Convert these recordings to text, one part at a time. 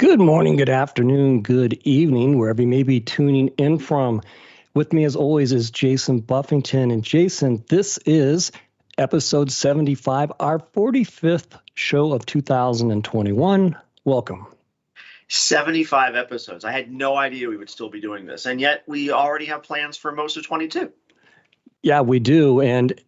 Good morning, good afternoon, good evening, wherever you may be tuning in from. With me, as always, is Jason Buffington. And Jason, this is episode 75, our 45th show of 2021. Welcome. 75 episodes. I had no idea we would still be doing this. And yet we already have plans for most of 22. Yeah, we do. And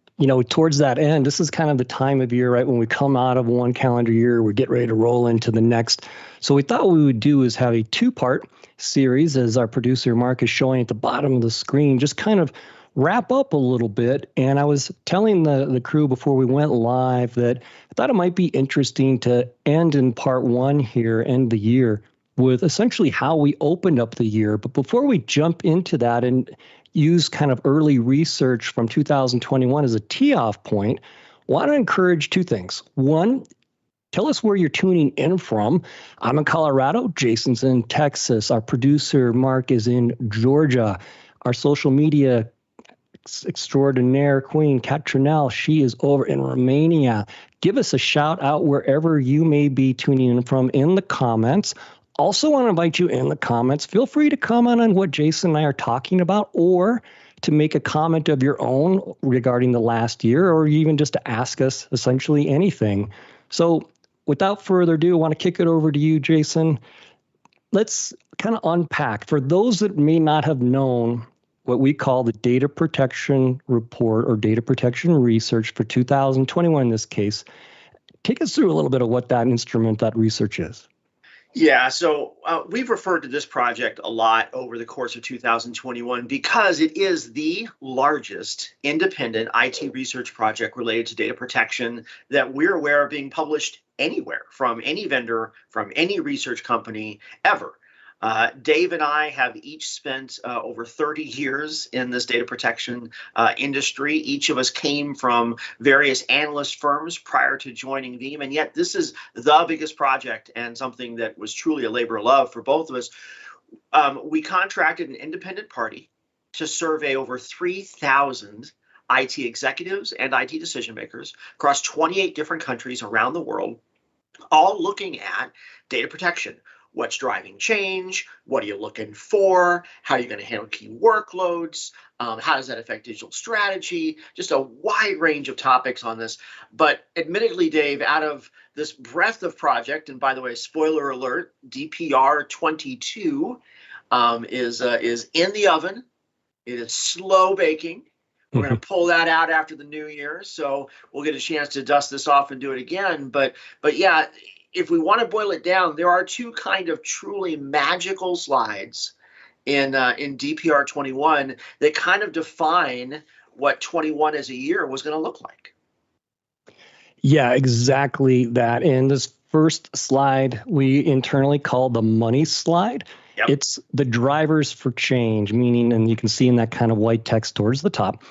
towards that end, this is kind of the time of year, right, when we come out of one calendar year, we get ready to roll into the next. So we thought what we would do is have a two-part series, as our producer Mark is showing at the bottom of the screen, just kind of wrap up a little bit. And I was telling the crew before we went live that I thought it might be interesting to end in part one here, end the year, with essentially how we opened up the year. But before we jump into that and use kind of early research from 2021 as a tee-off point, I want to encourage two things. One, tell us where you're tuning in from. I'm in Colorado. Jason's in Texas. Our producer, Mark, is in Georgia. Our social media extraordinaire queen, Kat Trinell, she is over in Romania. Give us a shout out wherever you may be tuning in from in the comments. Also want to invite you in the comments. Feel free to comment on what Jason and I are talking about, or to make a comment of your own regarding the last year, or even just to ask us essentially anything. So without further ado, I want to kick it over to you, Jason. Let's kind of unpack. For those that may not have known what we call the data protection report or data protection research for 2021 in this case, take us through a little bit of what that instrument, that research is. Yeah, so we've referred to this project a lot over the course of 2021 because it is the largest independent IT research project related to data protection that we're aware of being published anywhere from any vendor, from any research company ever. Dave and I have each spent over 30 years in this data protection industry. Each of us came from various analyst firms prior to joining Veeam, and yet this is the biggest project and something that was truly a labor of love for both of us. We contracted an independent party to survey over 3,000 IT executives and IT decision makers across 28 different countries around the world, all looking at data protection. What's driving change? What are you looking for? How are you going to handle key workloads? How does that affect digital strategy? Just a wide range of topics on this. But admittedly, Dave, out of this breadth of project, and by the way, spoiler alert, DPR 22 is in the oven. It is slow baking. We're going to pull that out after the new year, so we'll get a chance to dust this off and do it again. But yeah, if we want to boil it down, there are two kind of truly magical slides in DPR 21 that kind of define what 21 as a year was going to look like. Yeah, exactly that. And this first slide we internally call the money slide. Yep. It's the drivers for change, meaning, and you can see in that kind of white text towards the top,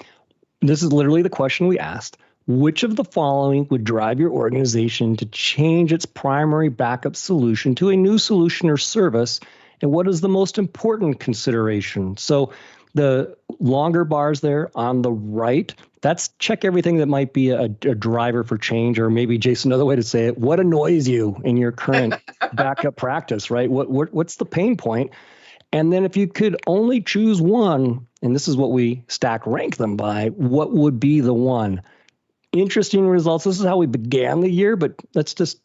this is literally the question we asked. Which of the following would drive your organization to change its primary backup solution to a new solution or service? And what is the most important consideration? So the longer bars there on the right, that's check everything that might be a driver for change, or maybe, Jason, another way to say it, what annoys you in your current backup practice, right? What's the pain point? And then if you could only choose one, and this is what we stack rank them by, what would be the one? Interesting results. This is how we began the year, but let's just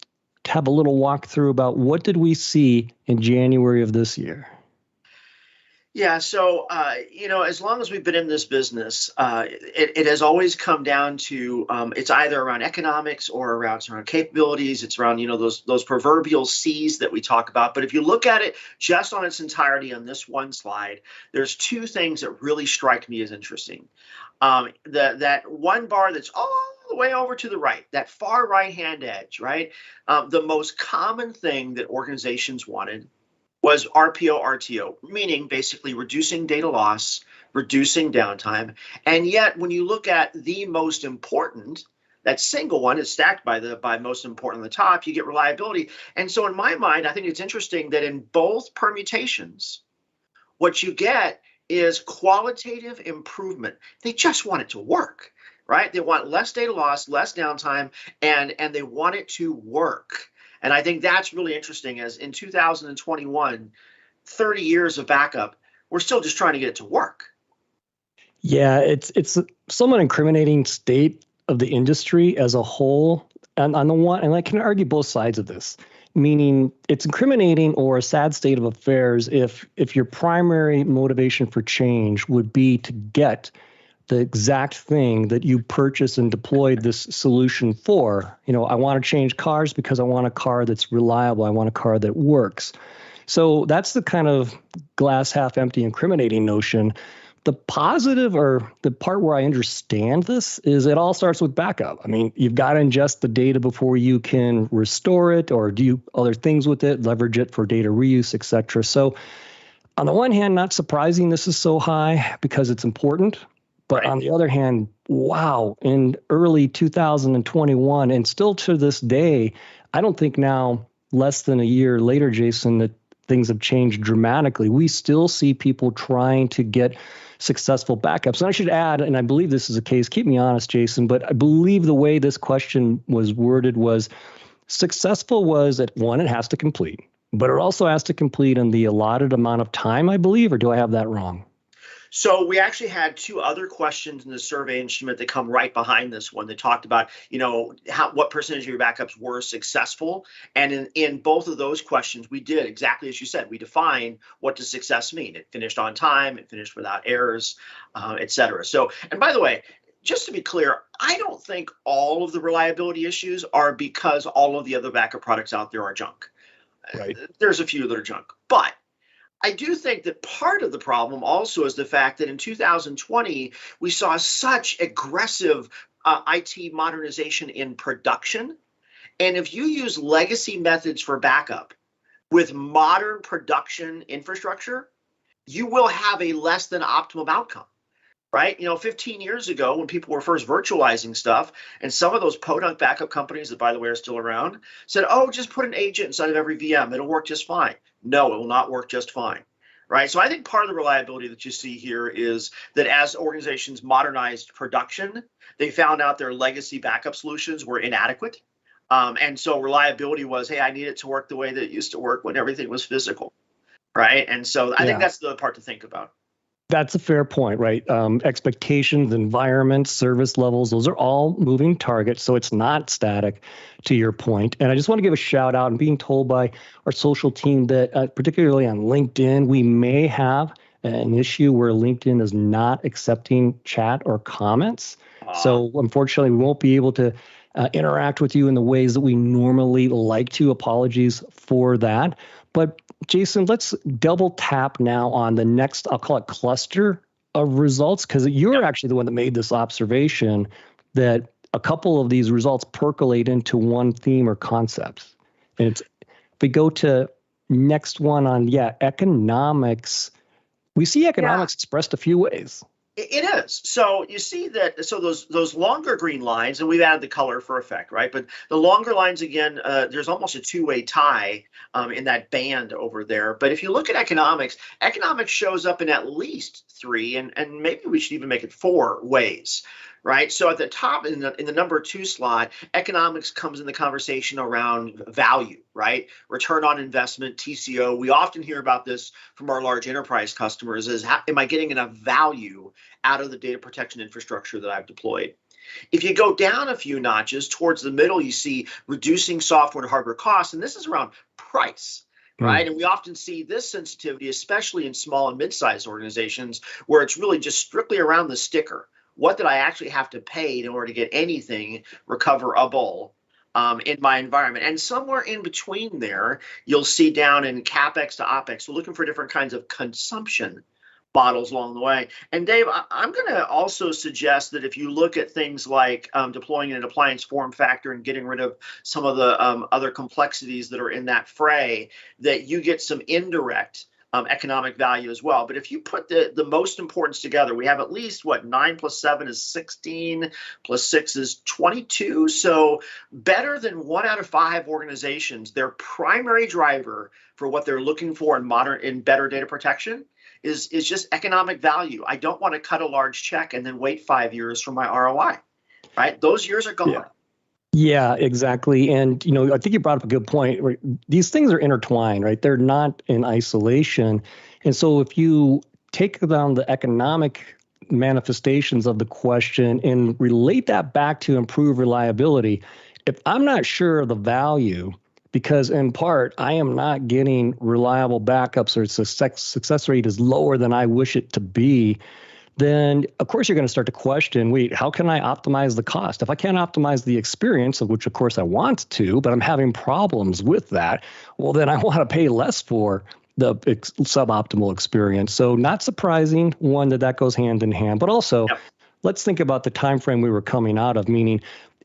have a little walkthrough about what did we see in January of this year. Yeah, so, as long as we've been in this business, it has always come down to it's either around economics or around capabilities. It's around, those proverbial C's that we talk about. But if you look at it just on its entirety on this one slide, there's two things that really strike me as interesting. That one bar that's all the way over to the right, that far right-hand edge, right? The most common thing that organizations wanted was RPO, RTO, meaning basically reducing data loss, reducing downtime. And yet, when you look at the most important, that single one is stacked by most important on the top, you get reliability. And so in my mind, I think it's interesting that in both permutations, what you get is qualitative improvement. They just want it to work, right? They want less data loss, less downtime, and they want it to work. And I think that's really interesting, as in 2021, 30 years of backup, we're still just trying to get it to work. Yeah, it's somewhat incriminating state of the industry as a whole. And on the one, and I can argue both sides of this, meaning it's incriminating or a sad state of affairs if your primary motivation for change would be to get the exact thing that you purchased and deployed this solution for. I want to change cars because I want a car that's reliable. I want a car that works. So that's the kind of glass half empty incriminating notion. The positive, or the part where I understand this, is it all starts with backup. I mean, you've got to ingest the data before you can restore it or do other things with it, leverage it for data reuse, et cetera. So on the one hand, not surprising this is so high because it's important. But on the other hand, wow, in early 2021, and still to this day, I don't think now, less than a year later, Jason, that things have changed dramatically. We still see people trying to get successful backups. And I should add, and I believe this is the case, keep me honest, Jason, but I believe the way this question was worded was successful was that, one, it has to complete, but it also has to complete in the allotted amount of time, I believe, or do I have that wrong? So we actually had two other questions in the survey instrument that come right behind this one that talked about, what percentage of your backups were successful. And in both of those questions, we did exactly as you said. We defined what does success mean. It finished on time, it finished without errors, et cetera. So, and by the way, just to be clear, I don't think all of the reliability issues are because all of the other backup products out there are junk. Right. There's a few that are junk, but I do think that part of the problem also is the fact that in 2020, we saw such aggressive IT modernization in production. And if you use legacy methods for backup with modern production infrastructure, you will have a less than optimum outcome. Right? 15 years ago, when people were first virtualizing stuff, and some of those podunk backup companies that, by the way, are still around, said, oh, just put an agent inside of every VM. It'll work just fine. No, it will not work just fine. Right? So I think part of the reliability that you see here is that as organizations modernized production, they found out their legacy backup solutions were inadequate. And so reliability was, hey, I need it to work the way that it used to work when everything was physical. Right? And so I think that's the part to think about. That's a fair point, right? Expectations, environments, service levels, those are all moving targets. So it's not static, to your point. And I just want to give a shout out. I'm being told by our social team that particularly on LinkedIn, we may have an issue where LinkedIn is not accepting chat or comments. So unfortunately, we won't be able to interact with you in the ways that we normally like to. Apologies for that. But Jason, let's double tap now on the next, I'll call it cluster of results, because you're actually the one that made this observation that a couple of these results percolate into one theme or concept. And if we go to next one on, economics, we see economics expressed a few ways. It is. So you see that, so those longer green lines, and we've added the color for effect, right? But the longer lines, again, there's almost a two-way tie in that band over there. But if you look at economics shows up in at least three, and maybe we should even make it four ways. Right. So at the top in the number 2 slot, economics comes in the conversation around value, right? Return on investment, TCO. We often hear about this from our large enterprise customers is, am I getting enough value out of the data protection infrastructure that I've deployed? If you go down a few notches towards the middle, you see reducing software and hardware costs. And this is around price. Right. And we often see this sensitivity, especially in small and mid-sized organizations, where it's really just strictly around the sticker. What did I actually have to pay in order to get anything recoverable in my environment? And somewhere in between there, you'll see down in CapEx to OpEx. So looking for different kinds of consumption models along the way. And Dave, I'm going to also suggest that if you look at things like deploying an appliance form factor and getting rid of some of the other complexities that are in that fray, that you get some indirect economic value as well. But if you put the most importance together, we have at least 9 plus 7 is 16, plus 6 is 22. So better than 1 out of 5 organizations, their primary driver for what they're looking for in better data protection is just economic value. I don't want to cut a large check and then wait 5 years for my ROI, right? Those years are gone. Yeah, exactly. And, I think you brought up a good point. Right? These things are intertwined, right? They're not in isolation. And so if you take down the economic manifestations of the question and relate that back to improve reliability, if I'm not sure of the value, because in part I am not getting reliable backups or success rate is lower than I wish it to be, then of course you're going to start to question, wait, how can I optimize the cost? If I can't optimize the experience, of which of course I want to, but I'm having problems with that, well, then I want to pay less for the suboptimal experience. So not surprising, one, that goes hand in hand, but also Yep. let's think about the time frame we were coming out of, meaning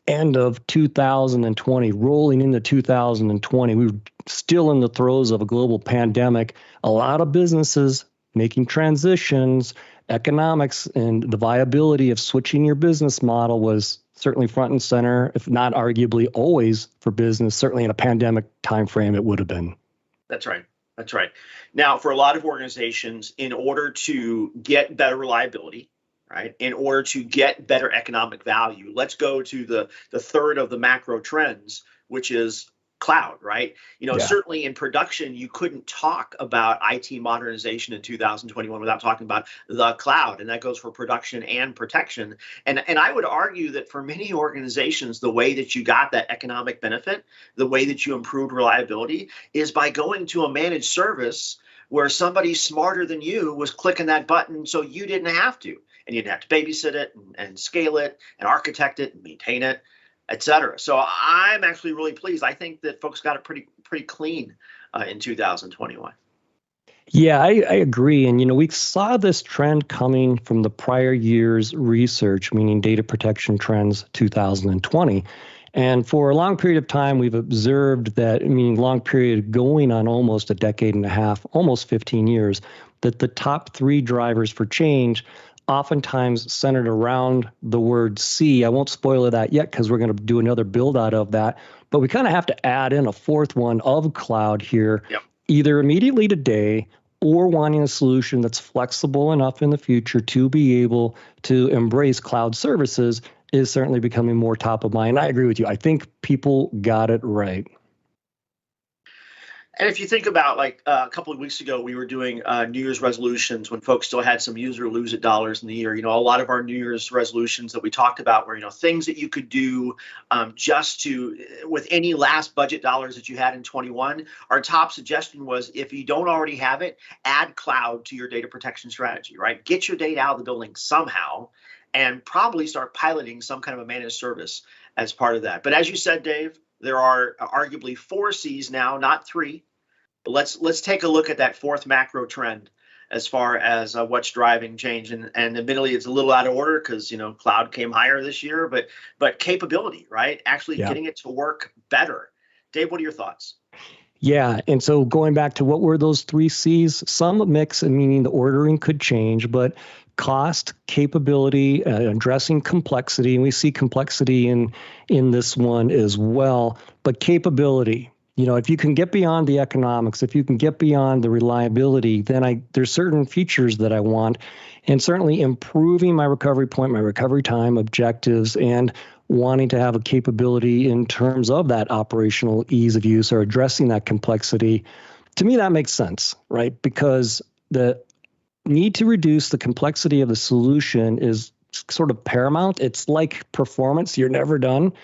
end of 2020, rolling into 2020. We were still in the throes of a global pandemic. A lot of businesses making transitions, economics, and the viability of switching your business model was certainly front and center, if not arguably always for business. Certainly in a pandemic timeframe, it would have been. That's right. That's right. Now, for a lot of organizations, in order to get better reliability, right, in order to get better economic value, let's go to the third of the macro trends, which is cloud, right? Yeah. Certainly in production, you couldn't talk about IT modernization in 2021 without talking about the cloud, and that goes for production and protection. And I would argue that for many organizations, the way that you got that economic benefit, the way that you improved reliability, is by going to a managed service where somebody smarter than you was clicking that button so you didn't have to. And you didn't have to babysit it and scale it and architect it and maintain it, et cetera. So I'm actually really pleased. I think that folks got it pretty clean in 2021. Yeah, I agree. And, we saw this trend coming from the prior year's research, meaning data protection trends 2020. And for a long period of time, we've observed that, meaning long period going on almost a decade and a half, almost 15 years, that the top three drivers for change oftentimes centered around the word C. I won't spoil that yet because we're going to do another build out of that. But we kind of have to add in a fourth one of cloud here, Yep. either immediately today or wanting a solution that's flexible enough in the future to be able to embrace cloud services is certainly becoming more top of mind. I agree with you. I think people got it right. And if you think about like a couple of weeks ago, we were doing New Year's resolutions when folks still had some use or lose it dollars in the year. A lot of our New Year's resolutions that we talked about were, things that you could do just to, with any last budget dollars that you had in 21. Our top suggestion was, if you don't already have it, add cloud to your data protection strategy, right? Get your data out of the building somehow and probably start piloting some kind of a managed service as part of that. But as you said, Dave, there are arguably 4 C's now, not 3. But let's take a look at that fourth macro trend as far as what's driving change. And admittedly, it's a little out of order because cloud came higher this year, but capability, right? Actually getting it to work better. Dave, what are your thoughts? Yeah. And so going back to what were those 3 C's, some mix, meaning the ordering could change, but cost, capability, addressing complexity. And we see complexity in this one as well, but capability. If you can get beyond the economics, if you can get beyond the reliability, then there's certain features that I want, and certainly improving my recovery point, my recovery time objectives, and wanting to have a capability in terms of that operational ease of use or addressing that complexity. To me, that makes sense, right? Because the need to reduce the complexity of the solution is sort of paramount. It's like performance. You're never done.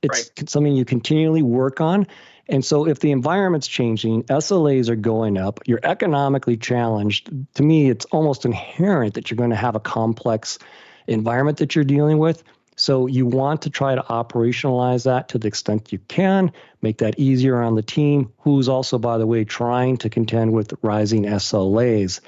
It's something you continually work on. And so if the environment's changing, SLAs are going up, you're economically challenged, to me, it's almost inherent that you're going to have a complex environment that you're dealing with. So you want to try to operationalize that to the extent you can, make that easier on the team, who's also, by the way, trying to contend with rising SLAs.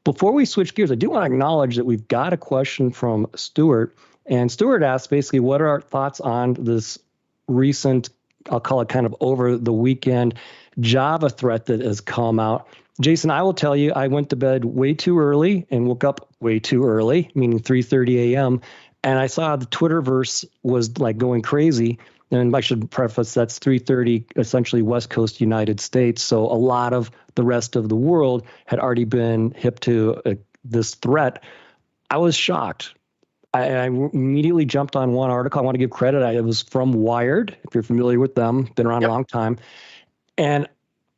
Before we switch gears, I do want to acknowledge that we've got a question from Stuart. And Stuart asked basically, what are our thoughts on this recent, I'll call it kind of over the weekend, Java threat that has come out? Jason, I will tell you, I went to bed way too early and woke up way too early, meaning 3:30 a.m. And I saw the Twitterverse was like going crazy. And I should preface that's 3:30, essentially West Coast United States. So a lot of the rest of the world had already been hip to this threat. I was shocked. I immediately jumped on one article. I want to give credit. It was from Wired, if you're familiar with them, been around a long time. And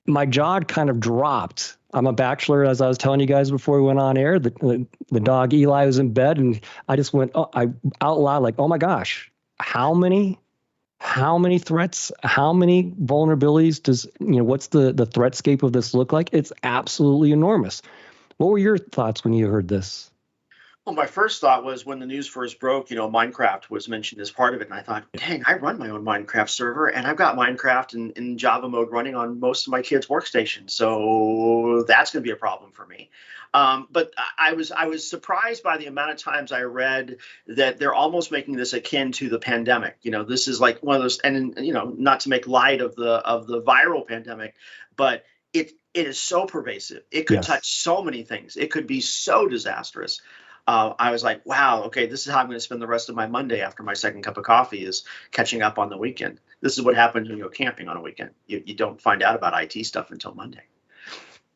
my jaw kind of dropped. I'm a bachelor, as I was telling you guys before we went on air. The dog Eli was in bed, and I just went out loud like, "Oh my gosh, how many threats, how many vulnerabilities does what's the threatscape of this look like?" It's absolutely enormous. What were your thoughts when you heard this? Well, my first thought was when the news first broke, Minecraft was mentioned as part of it. And I thought, dang, I run my own Minecraft server and I've got Minecraft in Java mode running on most of my kids' workstations. So that's going to be a problem for me. But I was surprised by the amount of times I read that they're almost making this akin to the pandemic. This is like one of those, and not to make light of the viral pandemic, but it is so pervasive. It could touch so many things. It could be so disastrous. I was like, wow, okay, this is how I'm going to spend the rest of my Monday after my second cup of coffee is catching up on the weekend. This is what happens when you go camping on a weekend. You don't find out about IT stuff until Monday.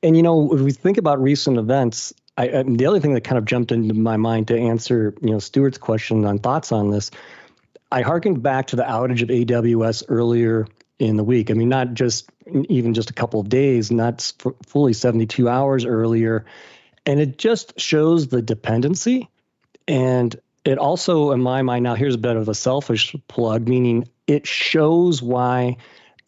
And, if we think about recent events, the other thing that kind of jumped into my mind to answer, Stuart's question on thoughts on this, I hearkened back to the outage of AWS earlier in the week. I mean, not just even just a couple of days, not fully 72 hours earlier. And it just shows the dependency. And it also, in my mind, now here's a bit of a selfish plug, meaning it shows why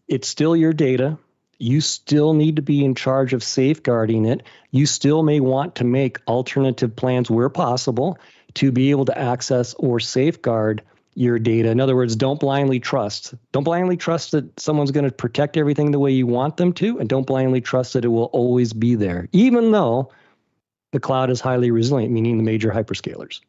it's still your data. You still need to be in charge of safeguarding it. You still may want to make alternative plans where possible to be able to access or safeguard your data. In other words, don't blindly trust. Don't blindly trust that someone's going to protect everything the way you want them to, and don't blindly trust that it will always be there, even though the cloud is highly resilient, meaning the major hyperscalers.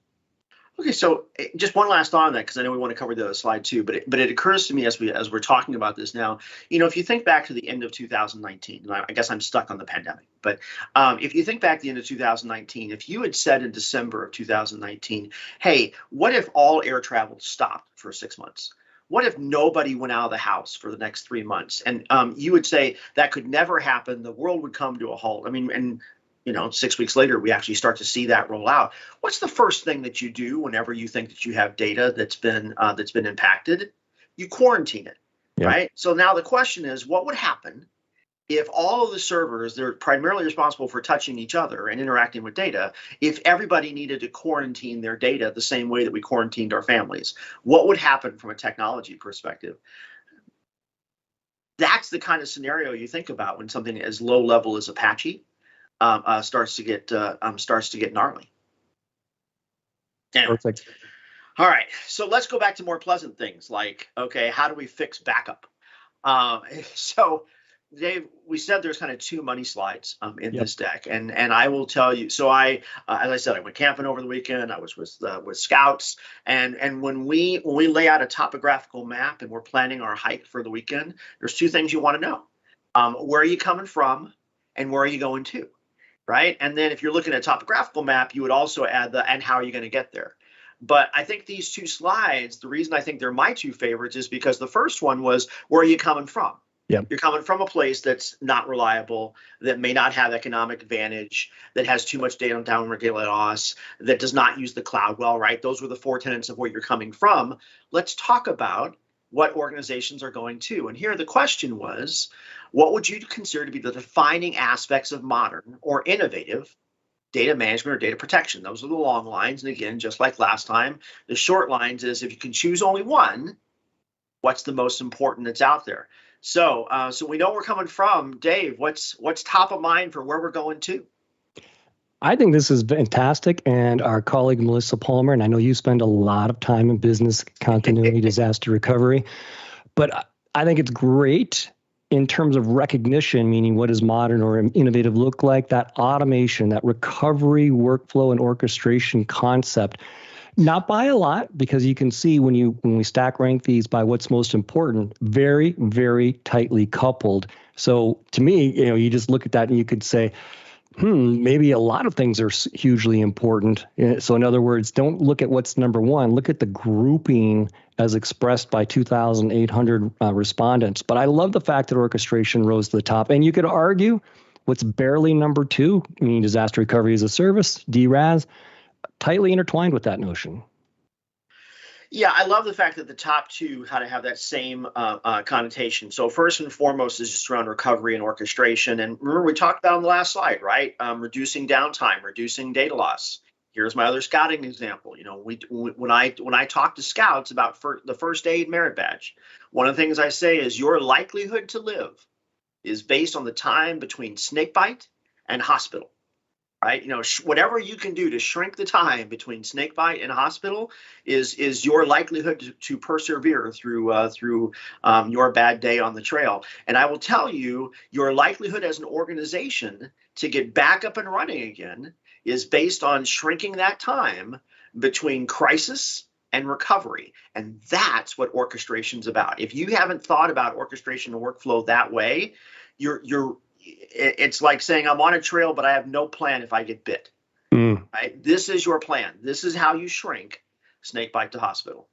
Okay, so just one last thought on that, because I know we want to cover the other slide too, but it occurs to me as we're talking about this now, if you think back to the end of 2019, and I guess I'm stuck on the pandemic, but if you think back to the end of 2019, if you had said in December of 2019, hey, what if all air travel stopped for 6 months? What if nobody went out of the house for the next 3 months? And you would say that could never happen. The world would come to a halt. I mean, and 6 weeks later, we actually start to see that roll out. What's the first thing that you do whenever you think that you have data that's been impacted? You quarantine it, right? So now the question is, what would happen if all of the servers, they're primarily responsible for touching each other and interacting with data, if everybody needed to quarantine their data the same way that we quarantined our families? What would happen from a technology perspective? That's the kind of scenario you think about when something as low level as Apache starts to get gnarly. Anyway. Perfect. All right, so let's go back to more pleasant things like, okay, how do we fix backup? So Dave, we said there's kind of two money slides in this deck, and I will tell you. So as I said, I went camping over the weekend. I was with scouts, and when we lay out a topographical map and we're planning our hike for the weekend, there's two things you want to know: where are you coming from, and where are you going to? Right? And then if you're looking at a topographical map, you would also add and how are you going to get there? But I think these two slides, the reason I think they're my two favorites is because the first one was, where are you coming from? Yep. You're coming from a place that's not reliable, that may not have economic advantage, that has too much data downregulated loss, that does not use the cloud well, right? Those were the four tenets of where you're coming from. Let's talk about what organizations are going to. And here the question was, what would you consider to be the defining aspects of modern or innovative data management or data protection? Those are the long lines. And again, just like last time, the short lines is if you can choose only one, what's the most important that's out there? So we know where we're coming from. Dave, what's top of mind for where we're going to? I think this is fantastic. And our colleague, Melissa Palmer, and I know you spend a lot of time in business continuity, disaster recovery, but I think it's great in terms of recognition, meaning what does modern or innovative look like, that automation, that recovery workflow and orchestration concept. Not by a lot, because you can see when we stack rank these by what's most important, very, very tightly coupled. So to me, you just look at that and you could say, maybe a lot of things are hugely important. So in other words, don't look at what's number one, look at the grouping as expressed by 2,800 respondents. But I love the fact that orchestration rose to the top. And you could argue what's barely number two, meaning disaster recovery as a service, DRAS, tightly intertwined with that notion. Yeah, I love the fact that the top two had to have that same connotation. So first and foremost is just around recovery and orchestration. And remember, we talked about on the last slide, right? Reducing downtime, reducing data loss. Here's my other scouting example. When I talk to scouts about the first aid merit badge, one of the things I say is your likelihood to live is based on the time between snakebite and hospital. Right, whatever you can do to shrink the time between snakebite and hospital is your likelihood to persevere through your bad day on the trail. And I will tell you, your likelihood as an organization to get back up and running again is based on shrinking that time between crisis and recovery. And that's what orchestration's about. If you haven't thought about orchestration and workflow that way, it's like saying I'm on a trail, but I have no plan if I get bit. Right? This is your plan. This is how you shrink snakebite to hospital.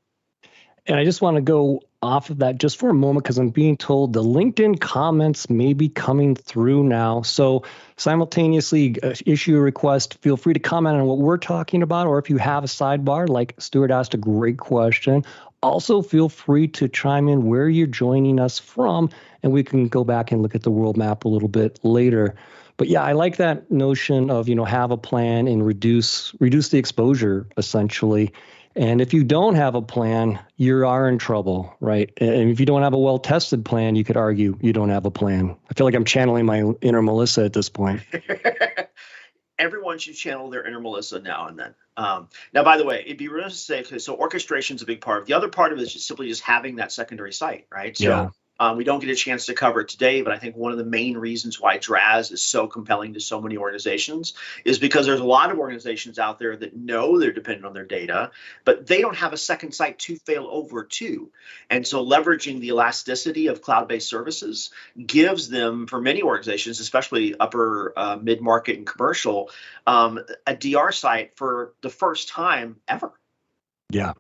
And I just want to go off of that just for a moment because I'm being told the LinkedIn comments may be coming through now. So simultaneously issue a request. Feel free to comment on what we're talking about, or if you have a sidebar, like Stuart asked a great question. Also, feel free to chime in where you're joining us from, and we can go back and look at the world map a little bit later. But yeah, I like that notion of, have a plan and reduce the exposure, essentially. And if you don't have a plan, you are in trouble, right? And if you don't have a well-tested plan, you could argue you don't have a plan. I feel like I'm channeling my inner Melissa at this point. Everyone should channel their inner Melissa now and then. Now, by the way, it'd be remiss to say, so orchestration is a big part. The other part of it is just simply just having that secondary site, right? So we don't get a chance to cover it today, but I think one of the main reasons why DRaaS is so compelling to so many organizations is because there's a lot of organizations out there that know they're dependent on their data, but they don't have a second site to fail over to. And so leveraging the elasticity of cloud-based services gives them, for many organizations, especially upper mid-market and commercial, a DR site for the first time ever. Yeah.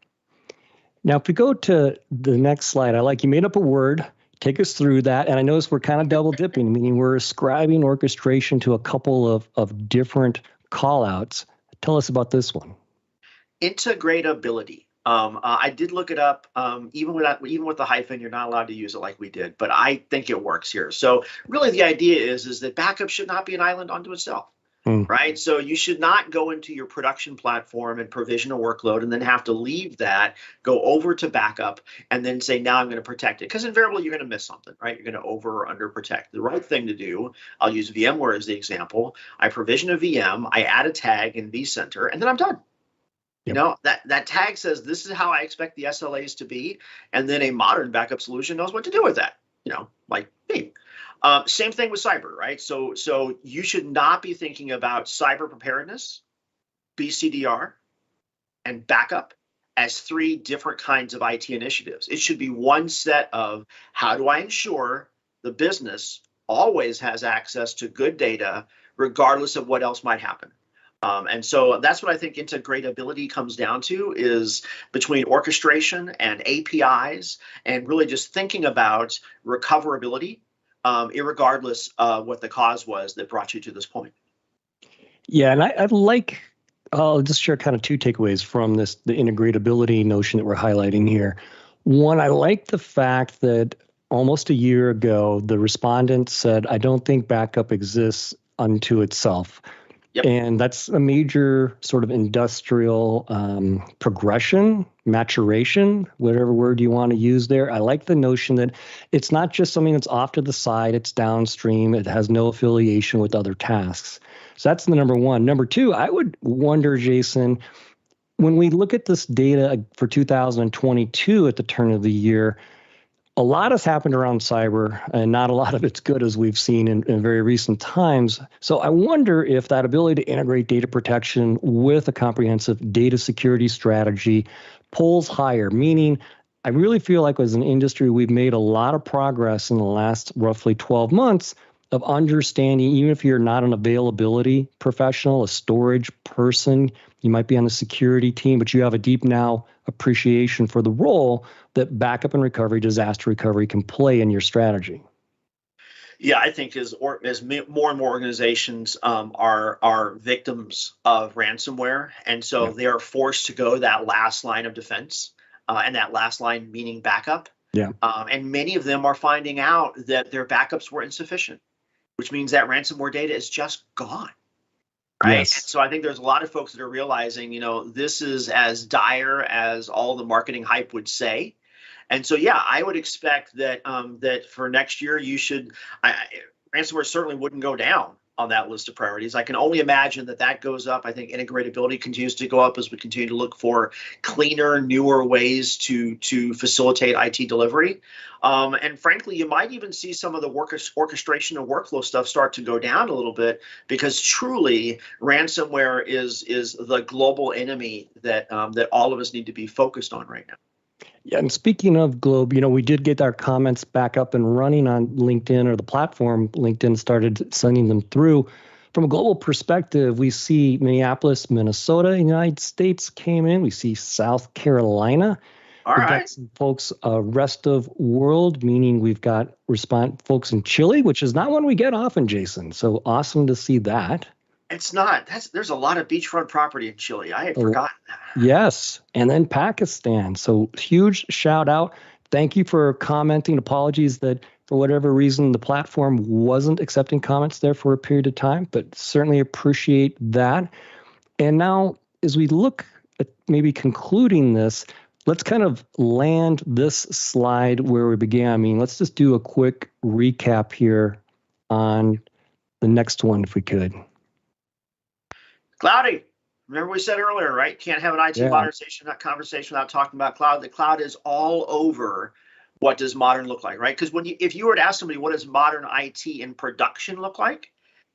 Now, if we go to the next slide, you made up a word. Take us through that. And I notice we're kind of double dipping, meaning we're ascribing orchestration to a couple of different call outs. Tell us about this one. Integratability. I did look it up. Even with the hyphen, you're not allowed to use it like we did, but I think it works here. So really the idea is that backup should not be an island unto itself. Right. So you should not go into your production platform and provision a workload and then have to leave that, go over to backup, and then say, now I'm going to protect it. Because invariably, you're going to miss something, right? You're going to over or under protect. The right thing to do, I'll use VMware as the example. I provision a VM, I add a tag in vCenter, and then I'm done. Yep. That tag says, this is how I expect the SLAs to be. And then a modern backup solution knows what to do with that, like Veeam. Same thing with cyber, right? So you should not be thinking about cyber preparedness, BCDR, and backup as three different kinds of IT initiatives. It should be one set of how do I ensure the business always has access to good data, regardless of what else might happen. And so that's what I think integratability comes down to, is between orchestration and APIs, and really just thinking about recoverability, irregardless of what the cause was that brought you to this point. Yeah, and I'll just share kind of two takeaways from the integratability notion that we're highlighting here. One, I like the fact that almost a year ago, the respondent said, I don't think backup exists unto itself. Yep. And that's a major sort of industrial progression, maturation, whatever word you want to use there. I like the notion that it's not just something that's off to the side, it's downstream, it has no affiliation with other tasks. So that's the number one. Number two, I would wonder, Jason, when we look at this data for 2022 at the turn of the year, a lot has happened around cyber, and not a lot of it's good, as we've seen in very recent times. So I wonder if that ability to integrate data protection with a comprehensive data security strategy pulls higher, meaning I really feel like as an industry, we've made a lot of progress in the last roughly 12 months of understanding, even if you're not an availability professional, a storage person, you might be on the security team, but you have a deep now appreciation for the role that backup and recovery, disaster recovery can play in your strategy. Yeah, I think as more and more organizations are victims of ransomware, and so they are forced to go that last line of defense. and that last line meaning backup. Yeah. And many of them are finding out that their backups were insufficient, which means that ransomware data is just gone. Right. Yes. And so I think there's a lot of folks that are realizing, this is as dire as all the marketing hype would say. And so, yeah, I would expect that that for next year, ransomware certainly wouldn't go down on that list of priorities. I can only imagine that goes up. I think integratability continues to go up as we continue to look for cleaner, newer ways to facilitate IT delivery. And frankly, you might even see some of the orchestration and workflow stuff start to go down a little bit, because truly ransomware is the global enemy that all of us need to be focused on right now. Yeah, and speaking of Globe, we did get our comments back up and running on LinkedIn, or the platform. LinkedIn started sending them through. From a global perspective, we see Minneapolis, Minnesota, United States came in. We see South Carolina. All We've right. got some folks rest of world, meaning we've got folks in Chile, which is not one we get often, Jason. So awesome to see that. It's not. There's a lot of beachfront property in Chile. I had forgotten that. Yes. And then Pakistan. So huge shout out. Thank you for commenting. Apologies that for whatever reason the platform wasn't accepting comments there for a period of time, but certainly appreciate that. And now, as we look at maybe concluding this, let's kind of land this slide where we began. I mean, let's just do a quick recap here on the next one, if we could. Cloudy. Remember we said earlier, right? Can't have an IT modernization conversation without talking about cloud. The cloud is all over. What does modern look like, right? Because if you were to ask somebody what does modern IT in production look like,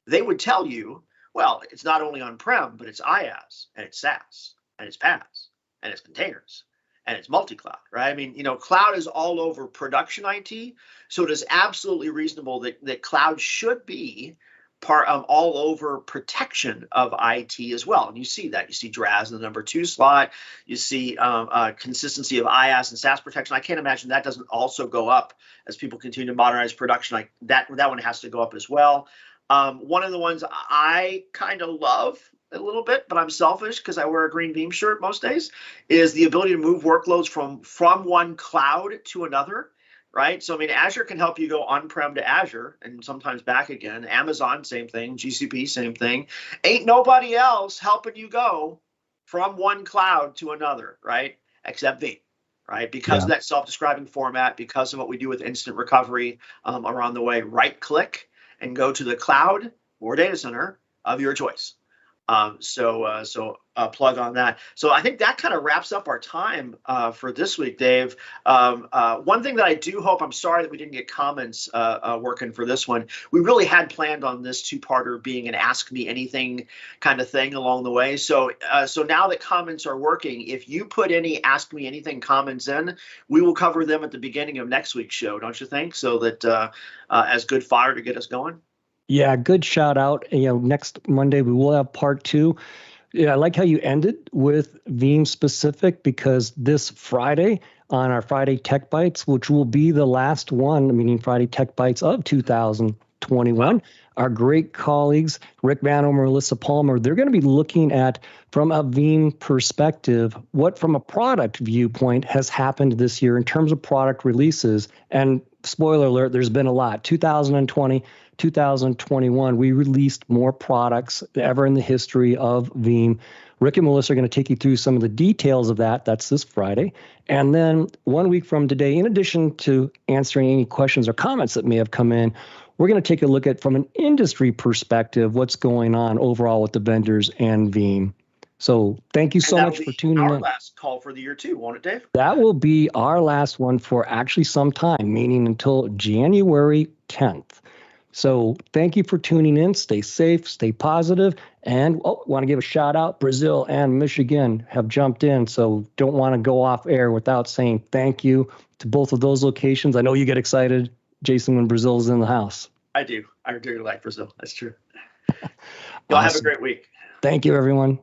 they would tell you, well, it's not only on-prem, but it's IaaS, and it's SaaS, and it's PaaS, and it's containers, and it's multi-cloud, right? I mean, cloud is all over production IT, so it is absolutely reasonable that cloud should be part of all over protection of IT as well. And you see that. You see DRaaS in the number 2 slot. You see consistency of IaaS and SaaS protection. I can't imagine that doesn't also go up as people continue to modernize production. Like that one has to go up as well. One of the ones I kind of love a little bit, but I'm selfish because I wear a green Veeam shirt most days, is the ability to move workloads from one cloud to another. Right. So, I mean, Azure can help you go on-prem to Azure and sometimes back again. Amazon, same thing. GCP, same thing. Ain't nobody else helping you go from one cloud to another, right? Except Veeam, right? Because of that self-describing format, because of what we do with instant recovery around the way, right click and go to the cloud or data center of your choice. So plug on that. So I think that kind of wraps up our time for this week, Dave. One thing that I do hope, I'm sorry that we didn't get comments working for this one. We really had planned on this 2-parter being an Ask Me Anything kind of thing along the way. So now that comments are working, if you put any Ask Me Anything comments in, we will cover them at the beginning of next week's show, don't you think? So that as good fodder to get us going. Yeah, good shout out. Next Monday we will have part 2. Yeah, I like how you ended with Veeam specific, because this Friday on our Friday Tech Bites, which will be the last one, meaning Friday Tech Bites of 2021, our great colleagues, Rick Vanomer, Melissa Palmer, they're going to be looking at, from a Veeam perspective, what from a product viewpoint has happened this year in terms of product releases. And spoiler alert, there's been a lot. 2020, 2021, we released more products than ever in the history of Veeam. Rick and Melissa are going to take you through some of the details of that. That's this Friday. And then 1 week from today, in addition to answering any questions or comments that may have come in, we're going to take a look at, from an industry perspective, what's going on overall with the vendors and Veeam. So thank you so much for tuning in. Our last call for the year too, won't it, Dave? That will be our last one for actually some time, meaning until January 10th. So thank you for tuning in. Stay safe, stay positive. And want to give a shout out. Brazil and Michigan have jumped in. So don't want to go off air without saying thank you to both of those locations. I know you get excited, Jason, when Brazil's in the house. I do. I do like Brazil. That's true. Y'all have a great week. Thank you, everyone.